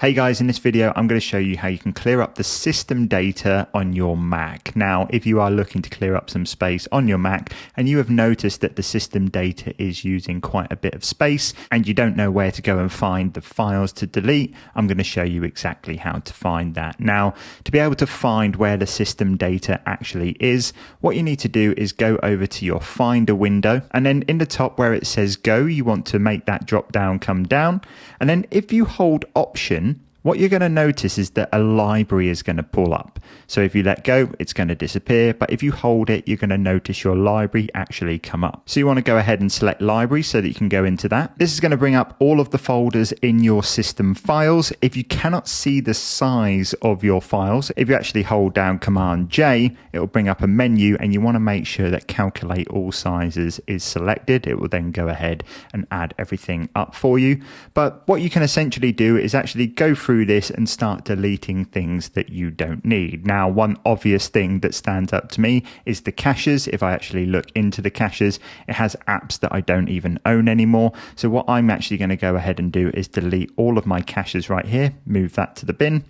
Hey guys, in this video I'm going to show you how you can clear up the system data on your Mac. Now, if you are looking to clear up some space on your Mac and you have noticed that the system data is using quite a bit of space and you don't know where to go and find the files to delete, I'm going to show you exactly how to find that. Now, to be able to find where the system data actually is, what you need to do is go over to your Finder window, and then in the top where it says Go, you want to make that drop down come down, and then if you hold Option, what you're going to notice is that a library is going to pull up. So if you let go, it's going to disappear. But if you hold it, you're going to notice your library actually come up. So you want to go ahead and select library so that you can go into that. This is going to bring up all of the folders in your system files. If you cannot see the size of your files, if you actually hold down Command J, it will bring up a menu, and you want to make sure that Calculate All Sizes is selected. It will then go ahead and add everything up for you. But what you can essentially do is actually go through this and start deleting things that you don't need. Now, one obvious thing that stands up to me is the caches. If I actually look into the caches, it has apps that I don't even own anymore. So what I'm actually going to go ahead and do is delete all of my caches right here, move that to the bin,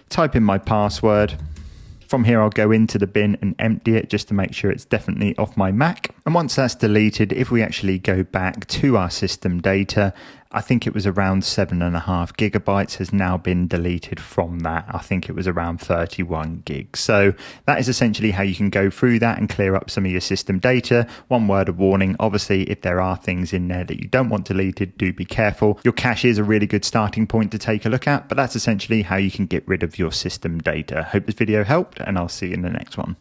type in my password. From here, I'll go into the bin and empty it just to make sure it's definitely off my Mac. And once that's deleted, if we actually go back to our system data, I think it was around 7.5 gigabytes has now been deleted from that. I think it was around 31 gigs. So that is essentially how you can go through that and clear up some of your system data. One word of warning, obviously, if there are things in there that you don't want deleted, do be careful. Your cache is a really good starting point to take a look at, but that's essentially how you can get rid of your system data. Hope this video helped, and I'll see you in the next one.